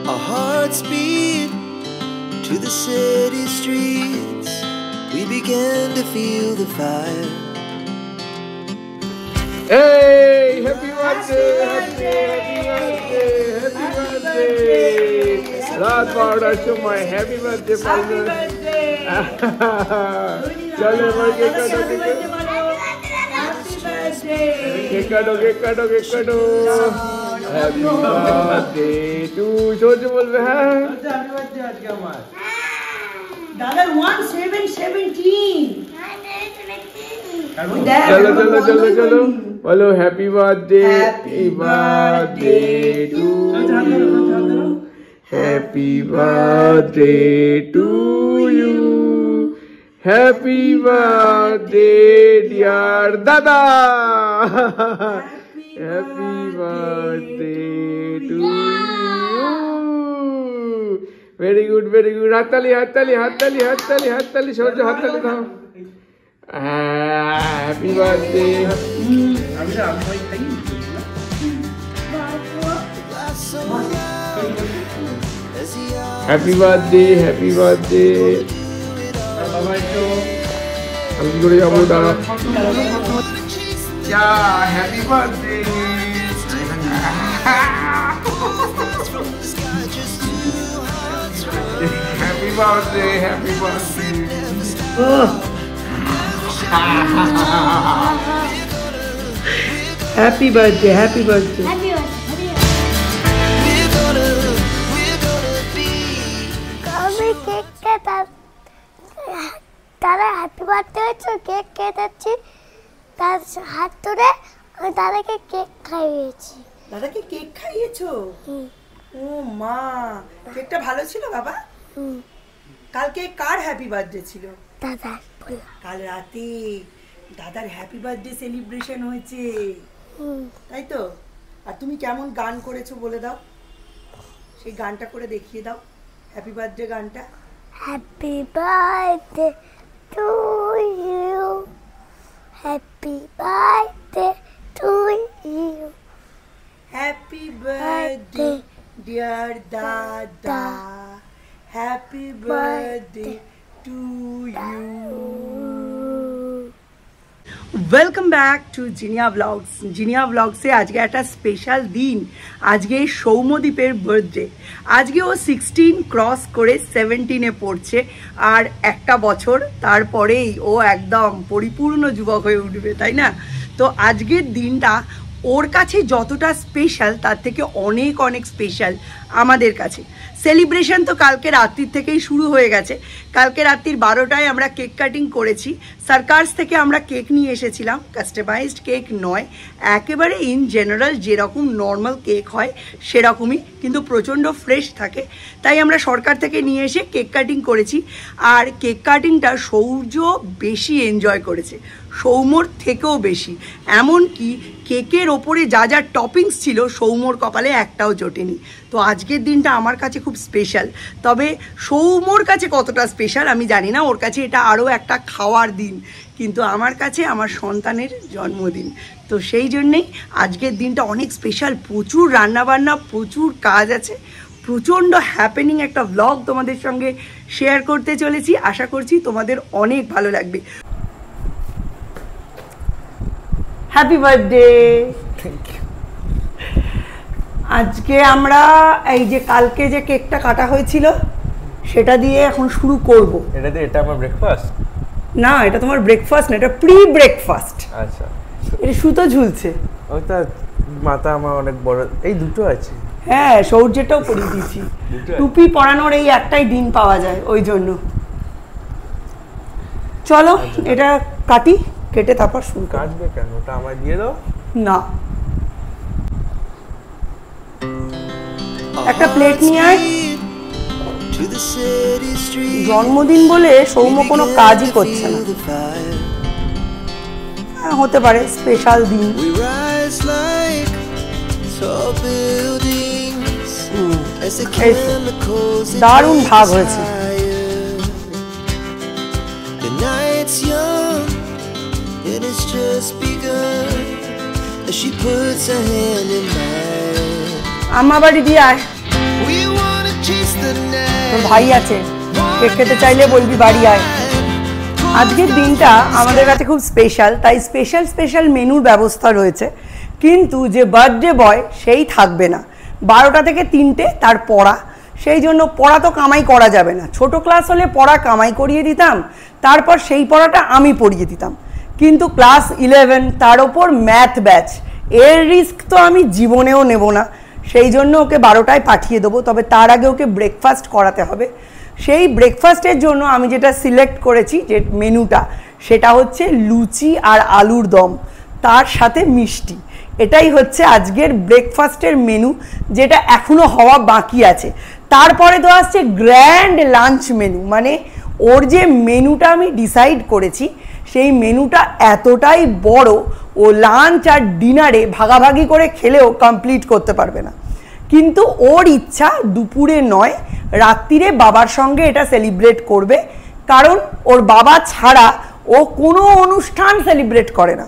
Our hearts beat to the city streets. We began to feel the fire. Hey, happy birthday, happy birthday. Last powder to my happy birthday, happy birthday. Chalo, cake kado. Happy birthday to Jojo bolbe ha. Happy birthday aaj ke amar. Dada 1717. चलो बोलो happy birthday to happy birthday to you happy birthday dear dada happy birthday to you very good हाथताली सोचो हाथताली था Happy birthday. Happy birthday. I'm going to go down. Yeah, happy birthday. Happy birthday. Happy birthday. আমি cake কেটে তারা happy birthday হচ্ছে cake কেটেছি তার হাত ধরে আমি দাদাকে কেক খাইয়েছি। দাদাকে কেক খাইয়েছো? ও মা, কেকটা ভালো ছিল বাবা? কালকে কার হ্যাপি বার্থডে ছিল? দাদা কাল রাতে দাদার হ্যাপি বার্থডে সেলিব্রেশন হয়েছে, তাই তো? আর তুমি কেমন গান করেছো বলে দাও, সেই গানটা করে দেখিয়ে দাও, হ্যাপি বার্থডে গানটা। Happy birthday to you, happy birthday to you, happy birthday dear dada, happy birthday to you. Welcome back to Jinia ব্লগসে আজকে একটা স্পেশাল দিন। আজকে সৌম্যদীপের বার্থডে। আজকে ও 16 ক্রস করে 17-এ পড়ছে, আর একটা বছর তারপরেই ও একদম পরিপূর্ণ যুবক হয়ে উঠবে, তাই না? তো আজকের দিনটা ওর কাছে যতটা স্পেশাল তার থেকে অনেক স্পেশাল আমাদের কাছে। সেলিব্রেশন তো কালকে রাত্রির থেকেই শুরু হয়ে গেছে। কালকে রাত্রির 12টায় আমরা কেক কাটিং করেছি। সার্কাস থেকে আমরা কেক নিয়ে এসেছিলাম, কাস্টমাইজড কেক নয়, একেবারে ইন জেনারেল যেরকম নর্মাল কেক হয় সেরকমই, কিন্তু প্রচণ্ড ফ্রেশ থাকে। তাই আমরা সরকার থেকে নিয়ে এসে কেক কাটিং করেছি। আর কেক কাটিংটা সৌর্য বেশি এনজয় করেছে, সৌম্যর থেকেও বেশি। এমনকি কেকের ওপরে যা টপিংস ছিল সৌম্যর কপালে একটাও জোটেনি। তো আজকের দিনটা আমার কাছে খুব স্পেশাল। তবে সৌম্যর কাছে কতটা স্পেশাল আমি জানি না, ওর কাছে এটা আরও একটা খাওয়ার দিন, কিন্তু আমার কাছে আমার সন্তানের জন্মদিন। তো সেই জন্যেই আজকের দিনটা অনেক স্পেশাল। প্রচুর রান্নাবান্না, প্রচুর কাজ আছে, প্রচণ্ড হ্যাপেনিং একটা ব্লগ তোমাদের সঙ্গে শেয়ার করতে চলেছি। আশা করছি তোমাদের অনেক ভালো লাগবে। Happy birthday. Thank you. আজকে আমরা এই যে কালকে যে কেকটা কাটা হয়েছিল সেটা দিয়ে এখন শুরু করব। এটা আমার ব্রেকফাস্ট না, এটা তোমার ব্রেকফাস্ট না, এটা প্রি ব্রেকফাস্ট। আচ্ছা, এটা সুতো ঝুলছে। ওটা মাথা আমার অনেক বড়, এই দুটো আছে। হ্যাঁ, সৌর্যটাও পরিয়ে দিয়েছি। টুপি পরানোর এই একটাই দিন পাওয়া যায়, ওই জন্য। চলো এটা কাটি, কেটে তারপর শুরু। কাটবে কেন? ওটা আমায় দিয়ে দাও না। একটা প্লেট নিয়ে আয়। জন্মদিন বলে সৌম্য কোনো কাজই করছে না। হতে পারে স্পেশাল দিন। দারুণ ভাগ হয়েছে। And it's just begun as she puts her hand in mine. Amma badi diya hai. We want তোর ভাই আছে, কেক খেতে চাইলে বলবি বাড়ি আয়। আজকের দিনটা আমাদের কাছে খুব স্পেশাল, তাই স্পেশাল মেনুর ব্যবস্থা রয়েছে। কিন্তু যে বার্থডে বয় সেই থাকবে না, 12টা থেকে 3টে তার পড়া। সেই জন্য পড়া তো কামাই করা যাবে না। ছোট ক্লাস হলে পড়া কামাই করিয়ে দিতাম, তারপর সেই পড়াটা আমি পড়িয়ে দিতাম। কিন্তু ক্লাস 11, তার ওপর ম্যাথ ব্যাচ, এর রিস্ক তো আমি জীবনেও নেব না। সেই জন্য ওকে 12টায় পাঠিয়ে দেবো, তবে তার আগে ওকে ব্রেকফাস্ট করাতে হবে। সেই ব্রেকফাস্টের জন্য আমি যেটা সিলেক্ট করেছি, যে মেনুটা, সেটা হচ্ছে লুচি আর আলুর দম, তার সাথে মিষ্টি। এটাই হচ্ছে আজকের ব্রেকফাস্টের মেনু, যেটা এখনও হওয়া বাকি আছে। তারপরে তো আসছে গ্র্যান্ড লাঞ্চ মেনু, মানে ওর যে মেনুটা আমি ডিসাইড করেছি সেই মেনুটা এতটাই বড়, ও লাঞ্চ আর ডিনারে ভাগাভাগি করে খেলেও কমপ্লিট করতে পারবে না। কিন্তু ওর ইচ্ছা দুপুরে নয়, রাত্রিরে বাবার সঙ্গে এটা সেলিব্রেট করবে, কারণ ওর বাবা ছাড়া ও কোনো অনুষ্ঠান সেলিব্রেট করে না।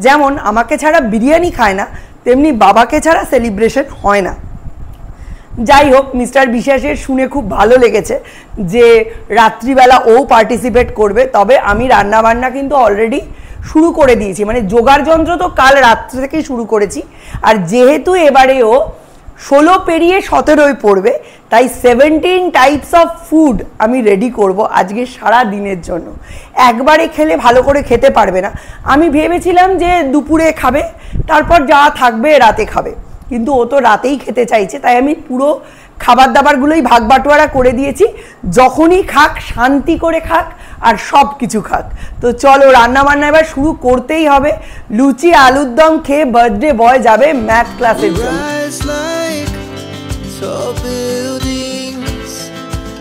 যেমন আমাকে ছাড়া বিরিয়ানি খায় না, তেমনি বাবাকে ছাড়া সেলিব্রেশন হয় না। যাই হোক, মিস্টার বিশ্বাসের শুনে খুব ভালো লেগেছে যে রাত্রিবেলা ও পার্টিসিপেট করবে। তবে আমি রান্নাবান্না কিন্তু অলরেডি শুরু করে দিয়েছি, মানে জোগাড় যন্ত্র তো কাল রাত্রি থেকেই শুরু করেছি। আর যেহেতু এবারে ও 16 পেরিয়ে 17য় পড়বে, তাই 17 টাইপস অফ ফুড আমি রেডি করব আজকে সারা দিনের জন্য। একবারে খেলে ভালো করে খেতে পারবে না। আমি ভেবেছিলাম যে দুপুরে খাবে, তারপর যা থাকবে রাতে খাবে, কিন্তু ও তো রাতেই খেতে চাইছে, তাই আমি পুরো খাবার দাবারগুলোই ভাগ বাটোয়ারা করে দিয়েছি। যখনই খাক শান্তি করে খাক আর সব কিছু খাক। তো চলো রান্নাবান্না এবার শুরু করতেই হবে। লুচি আলুর দম খেয়ে বার্থডে বয় যাবে ম্যাথ ক্লাসের জন্য। Tall buildings,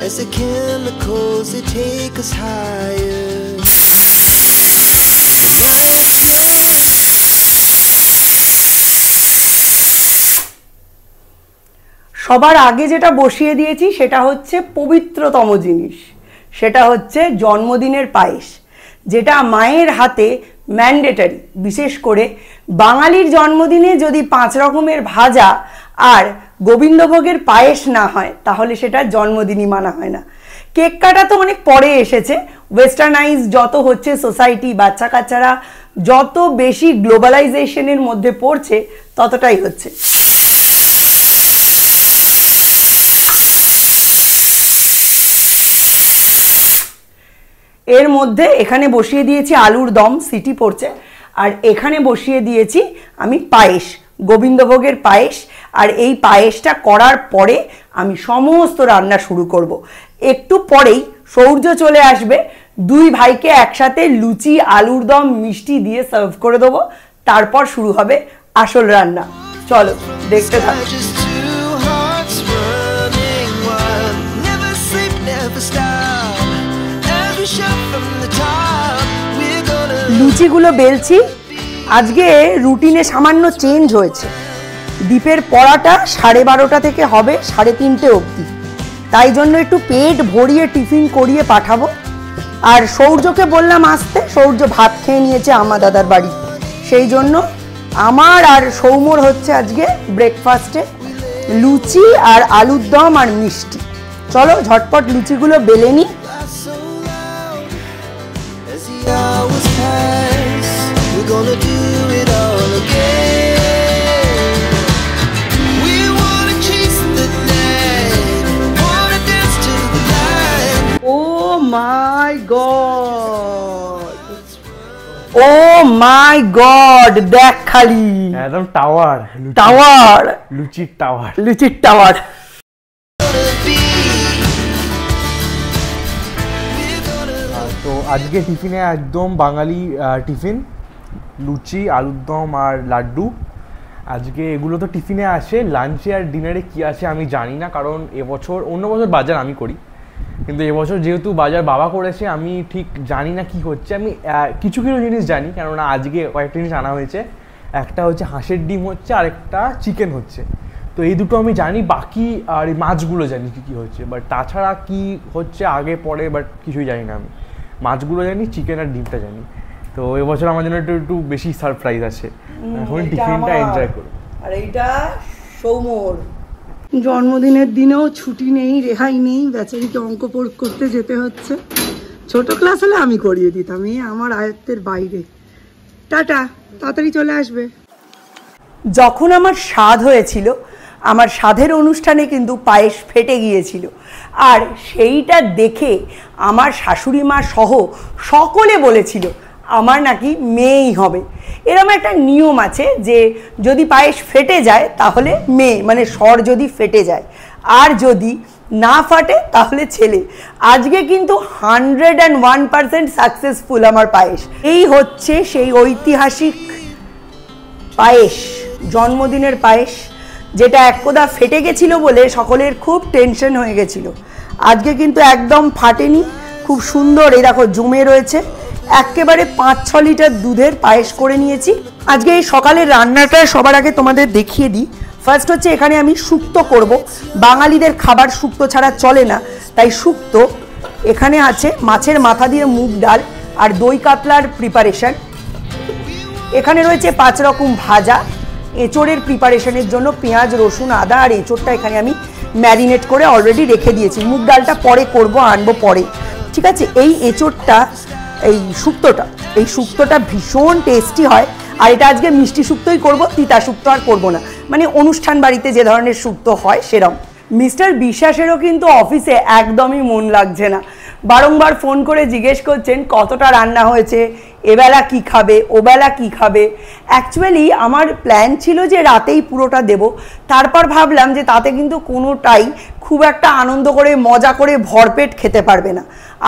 as the chemicals they take us higher. সবার আগে যেটা বসিয়ে দিয়েছি সেটা হচ্ছে পবিত্রতম জিনিস, সেটা হচ্ছে জন্মদিনের পায়েস, যেটা মায়ের হাতে ম্যান্ডেটারি। বিশেষ করে বাঙালির জন্মদিনে যদি 5 রকমের ভাজা আর গোবিন্দভোগের পায়েস না হয়, তাহলে সেটা জন্মদিনই মানা হয় না। কেক কাটা তো অনেক পরে এসেছে। ওয়েস্টার্নাইজ যত হচ্ছে সোসাইটি, বাচ্চা কাচ্চারা যত বেশি গ্লোবালাইজেশনের মধ্যে পড়ছে, ততটাই হচ্ছে। এর মধ্যে এখানে বসিয়ে দিয়েছি আলুর দম, সিটি পড়ছে। আর এখানে বসিয়ে দিয়েছি আমি পায়েস, গোবিন্দভোগের পায়েস। আর এই পায়েসটা করার পরে আমি সমস্ত রান্না শুরু করব। একটু পরেই সৌর্য চলে আসবে, 2 ভাইকে একসাথে লুচি আলুর দম মিষ্টি দিয়ে সার্ভ করে দেবো। তারপর শুরু হবে আসল রান্না। চলো দেখতে থাকো। লুচিগুলো বেলছি। আজকে রুটিনে সামান্য চেঞ্জ হয়েছে। দীপের পড়াটা 12:30 থেকে হবে 3:30 অবধি, তাই জন্য একটু পেট ভরিয়ে টিফিন করিয়ে পাঠাবো। আর সৌর্যকে বললাম আসতে, সৌর্য ভাত খেয়ে নিয়েছে আমা দাদার বাড়ি। সেই জন্য আমার আর সৌম্যর হচ্ছে আজকে ব্রেকফাস্টে লুচি আর আলুর দম আর মিষ্টি। চলো ঝটপট লুচিগুলো বেলে নিই। We're gonna do it all again. We wanna chase the night, wanna dance to the light. Oh my God! Oh my God! দেখ খালি একদম টাওয়ার, টাওয়ার, লুচির টাওয়ার, লুচির টাওয়ার। তো আজকে টিফিনে একদম বাঙালি টিফিন, লুচি আলুর দম আর লাড্ডু। আজকে এগুলো তো টিফিনে আসে। লাঞ্চে আর ডিনারে কি আছে আমি জানি না, কারণ এবছর, অন্য বছর বাজার আমি করি, কিন্তু এবছর যেহেতু বাজার বাবা করেছে, আমি ঠিক জানি না কি হচ্ছে। আমি কিছু কিছু জিনিস জানি, কেননা আজকে কয়েকটা জিনিস আনা হয়েছে। একটা হচ্ছে হাঁসের ডিম হচ্ছে, আর একটা চিকেন হচ্ছে। তো এই দুটো আমি জানি, বাকি আর এই মাছগুলো জানি কী হচ্ছে, বাট তাছাড়া কি হচ্ছে আগে পরে বাট কিছুই জানি না। আমি মাছগুলো জানি, চিকেন আর ডিমটা জানি। তো এবছর আমার জন্য একটু বেশি সারপ্রাইজ আছে। এখন টিফিনটা এনজয় করব। আর এইটা সৌমর। জন্মদিনের দিনেও ছুটি নেই, রেহাই নেই, বেচারিকে অঙ্ক করতে যেতে হচ্ছে। ছোট ক্লাস হলে আমি করিয়ে দিতাম, এই আমার আয়ত্তের বাইরে। টাটা, তাড়াতাড়ি চলে আসবে। যখন আমার স্বাদ হয়েছিল, আমার স্বাদের অনুষ্ঠানে কিন্তু পায়েস ফেটে গিয়েছিল, আর সেইটা দেখে আমার শাশুড়ি মা সহ সকলে বলেছিল আমার নাকি মেয়েই হবে। এরকম একটা নিয়ম আছে যে যদি পায়েস ফেটে যায় তাহলে মেয়ে, মানে স্বর যদি ফেটে যায়, আর যদি না ফাটে তাহলে ছেলে। আজকে কিন্তু 101% সাকসেসফুল আমার পায়েস। এই হচ্ছে সেই ঐতিহাসিক পায়েস, জন্মদিনের পায়েস, যেটা একদা ফেটে গেছিল বলে সকলের খুব টেনশন হয়ে গেছিল। আজকে কিন্তু একদম ফাটেনি, খুব সুন্দর, এই দেখো জমে রয়েছে। একেবারে 5-6 লিটার দুধের পায়েস করে নিয়েছি। আজকে এই সকালের রান্নাটা সবার আগে তোমাদের দেখিয়ে দিই। ফার্স্ট হচ্ছে এখানে আমি শুক্তো করব। বাঙালিদের খাবার শুক্তো ছাড়া চলে না, তাই শুক্তো। এখানে আছে মাছের মাথা দিয়ে মুগ ডাল আর দই কাতলার প্রিপারেশন। এখানে রয়েছে 5 রকম ভাজা। এঁচোড়ের প্রিপারেশনের জন্য পেঁয়াজ, রসুন, আদা আর এঁচোড়টা এখানে আমি ম্যারিনেট করে অলরেডি রেখে দিয়েছি। মুগ ডালটা পরে করব, আনবো পরে, ঠিক আছে। এই এঁচোড়টা, এই শুক্তোটা ভীষণ টেস্টি হয়। আর এটা আজকে মিষ্টি শুক্তোই করব, তিতা শুক্তো আর করব না, মানে অনুষ্ঠান বাড়িতে যে ধরনের শুক্তো হয় সেরকম। মিস্টার বিশ্বাসেরও কিন্তু অফিসে একদমই মন লাগছে না, বারংবার ফোন করে জিজ্ঞেস করছেন কতটা রান্না হয়েছে, এবেলা কি খাবে, ওবেলা কি খাবে। অ্যাকচুয়ালি আমার প্ল্যান ছিল যে রাতেই পুরোটা দেব, তারপর ভাবলাম যে তাতে কিন্তু কোনোটাই খুব একটা আনন্দ করে মজা করে ভরপেট খেতে পারবে না,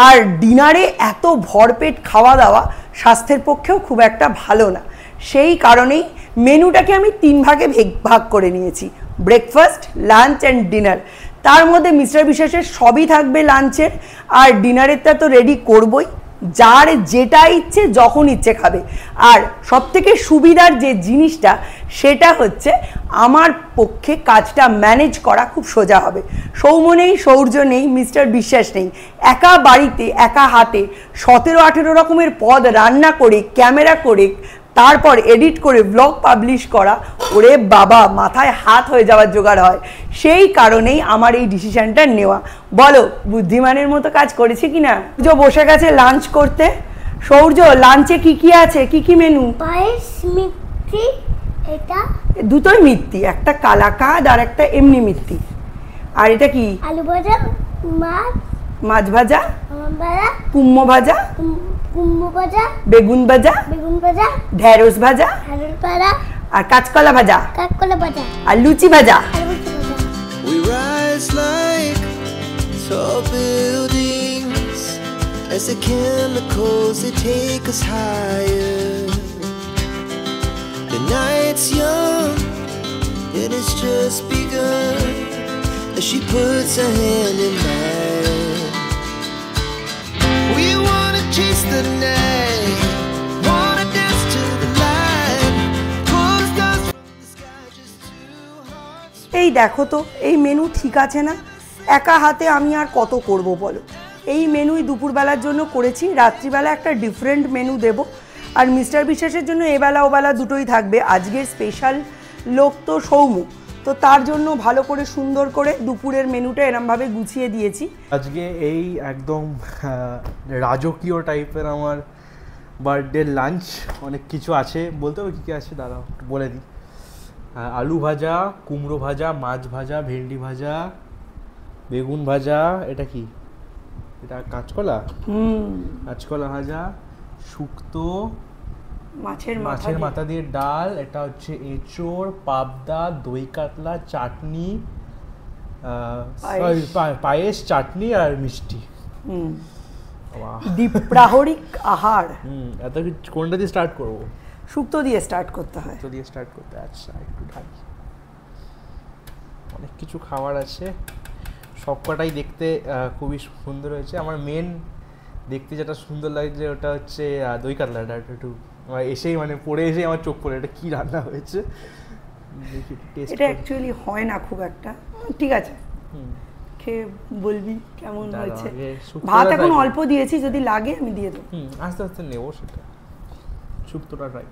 আর ডিনারে এত ভরপেট খাওয়া দাওয়া স্বাস্থ্যের পক্ষেও খুব একটা ভালো না। সেই কারণেই মেনুটাকে আমি 3 ভাগে ভাগ করে নিয়েছি, ব্রেকফাস্ট, লাঞ্চ অ্যান্ড ডিনার। তার মধ্যে মিস্টার বিশ্বাসের সবই থাকবে লাঞ্চের, আর ডিনারেরটা তো রেডি করবই, যার যেটা ইচ্ছে যখন ইচ্ছে খাবে। আর সবথেকে সুবিধার যে জিনিসটা সেটা হচ্ছে আমার পক্ষে কাজটা ম্যানেজ করা খুব সোজা হবে। সৌম্য নেই, সৌর্য নেই, মিস্টার বিশ্বাস নেই, একা বাড়িতে একা হাতে 17-18 রকমের পদ রান্না করে, ক্যামেরা করে, তারপর এডিট করে ব্লগ পাবলিশ করা, ওরে বাবা, মাথায় হাত হয়ে যাওয়ার জোগাড় হয়। সেই কারণেই আমার এই ডিসিশনটা নেওয়া। বলো বুদ্ধিমানের মতো কাজ করেছি কিনা? সূর্য বসে গেছে লাঞ্চ করতে। সৌর্য, লাঞ্চে কি কি আছে, কি কি মেনু? পায়েস, মিষ্টি, এটা দুটোই মিথ্যি, একটা কালাকাদ আর একটা এমনি মিথ্যি। আর এটা কি? আলু ভাজা, মাছ ভাজা, কুমড়ো ভাজা, কুমড়ো ভাজা, বেগুন ভাজা, ঢেঁড়স ভাজা, আর কাঁচকলা ভাজা, আর লুচি ভাজা। We rise like tall buildings as the chemicals they take us higher. The night's young and it's just begun as she puts her hand in mine. We wanna chase the night, wanna dance to the light, pull the stars from the sky, just two hearts. এই দেখো তো, এই menu ঠিক আছে না? একা হাতে আমি আর কত করব বলো। এই মেনুই দুপুরবেলার জন্য করেছি, রাত্রিবেলা একটা ডিফারেন্ট মেনু দেব। আর মিস্টার বিশ্বাসের জন্য এবেলা ওবেলা দুটোই থাকবে। আজকের স্পেশাল লোক তো সৌম্য, তো তার জন্য ভালো করে সুন্দর করে দুপুরের মেনুটা এরমভাবে গুছিয়ে দিয়েছি। আজকে এই একদম রাজকীয় টাইপের আমার বার্থডে লাঞ্চ। অনেক কিছু আছে, বলতে হবে কী কী আছে, দাঁড়াও বলে দিই। আলু ভাজা, কুমড়ো ভাজা, মাছ ভাজা, ভেন্ডি ভাজা, বেগুন ভাজা, এটা কি, এটা কাঁচকলা, কাঁচকলা ভাজা, শুক্তো, মাছের মাথা দিয়ে ডাল, এটা হচ্ছে এঁচোড়, পাবদা, দই কাতলা, চাটনি, পায়েস, চাটনি আর মিষ্টি। দ্বীপ্রাহরিক আহার। এত কোনটা দিয়ে স্টার্ট করবো? শুক্তো দিয়ে স্টার্ট করতে হয়। শুক্তো দিয়ে স্টার্ট করতে, আচ্ছা একটু ঢাকি। অনেক কিছু খাবার আছে, সবকটাই দেখতে খুবই সুন্দর হয়েছে। আমার মেন দেখতে যেটা সুন্দর লাগছে ওটা হচ্ছে দই কাতলাটা। একটু এসেই মানে পড়ে এসেই আমার চোখ পড়ে, এটা কি রান্না হয়েছে। এটা অ্যাকচুয়ালি হয় না খুব একটা, ঠিক আছে, খেয়ে বলবি কেমন হয়েছে। ভাত এখন অল্প দিয়েছি, যদি লাগে আমি দিয়ে দেবো। আস্তে আস্তে নেবো সেটা। শুক্তোটা ট্রাই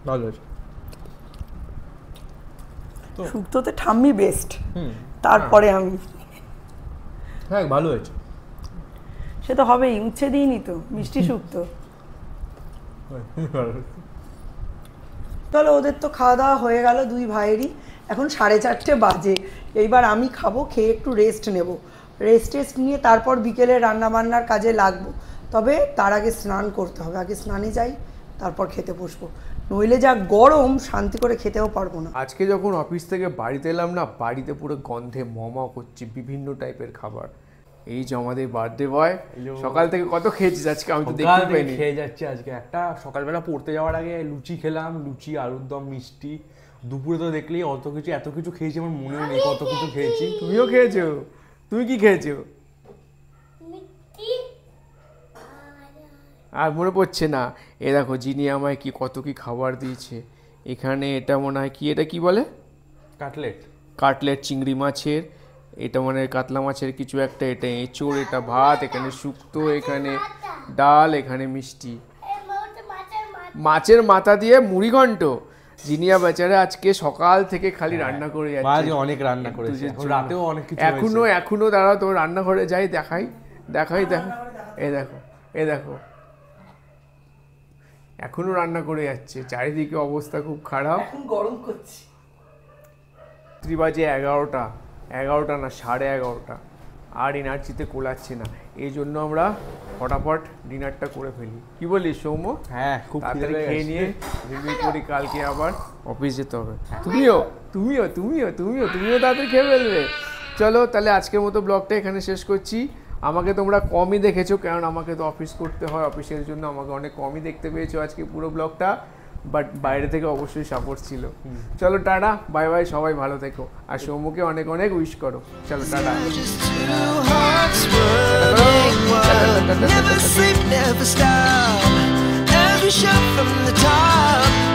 ভালো হয়েছে। শুক্তোতে ঠাম্মি বেস্ট, তারপরে আমি। হ্যাঁ ভালো হয়েছে। সে তো হবেই, উচ্ছে দিইনি তো, মিষ্টি শুক্তো। তাহলে ওদের তো খাওয়া দাওয়া হয়ে গেল দুই ভাইয়েরই, এখন 4:30 বাজে। এইবার আমি খাবো, খেয়ে একটু রেস্ট নেব, রেস্ট নিয়ে তারপর বিকেলে রান্না বান্নার কাজে লাগবো। তবে তার আগে স্নান করতে হবে, আগে স্নানে যাই তারপর খেতে বসবো, নইলে যা গরম শান্তি করে খেতেও পারবো না। আজকে যখন অফিস থেকে বাড়িতে এলাম না, বাড়িতে পুরো গন্ধে মমা করছি বিভিন্ন টাইপের খাবার। এই যে আমাদের বার্থডে বয়, সকাল থেকে কত খেয়েছিস আজকে? আমি তো দেখতে পাইনি। খেয়ে যাচ্ছি আজকে। একটা সকালবেলা পড়তে যাওয়ার আগে লুচি খেলাম, লুচি আলুর দম মিষ্টি। দুপুরে তো দেখলেই এত কিছু খেয়েছি, আমার মনেও নেই কত কিছু খেয়েছি। তুমিও খেয়েছো? তুমি কি খেয়েছো? আর মনে পড়ছে না। এ দেখো যিনি আমায় কি কত কি খাবার দিয়েছে। এখানে এটা মনে হয় কি, এটা কি বলে? কাটলেট চিংড়ি মাছের, এটা মনে হয় কাতলা মাছের কিছু একটা, এটা এঁচোড়, এটা ভাত, এখানে শুক্তো, এখানে ডাল, এখানে মিষ্টি, মাছের মাথা দিয়ে মুড়ি ঘন্ট। জিনিয়া বেচারা আজকে সকাল থেকে খালি রান্না করে যাচ্ছে, অনেক রান্না করেছে, রাতেও অনেক কিছু। এখনো দাঁড়াও, তোমার রান্নাঘরে যাই, দেখাই। এই দেখো এখনো রান্না করে যাচ্ছে। চারিদিকে অবস্থা খুব খারাপ, গরম করছি। বাজে 11টা না 11:30, আর এনার্জিতে কোলাচ্ছে না। এই জন্য আমরা ফটাফট ডিনারটা করে ফেলি, কি বলিস সৌম্য? হ্যাঁ, খুব তাড়াতাড়ি খেয়ে নিয়ে রিভিউ করি, কালকে আবার অফিস যেতে হবে। তুমিও তাড়াতাড়ি খেয়ে ফেলবে। চলো তাহলে আজকের মতো ব্লগটা এখানে শেষ করছি। আমাকে তোমরা কমই দেখেছো, কারণ আমাকে তো অফিস করতে হয়, অফিসের জন্য আমাকে অনেক কমই দেখতে পেয়েছো আজকে পুরো ব্লগটা, বাট বাইরে থেকে অবশ্যই সাপোর্ট ছিল। চলো টাটা, বাই বাই, সবাই ভালো থেকো, আর সৌম্যকে অনেক অনেক উইশ করো। চলো tata. Just two hearts running wild. Never sleep, never stop. Every shot from the top.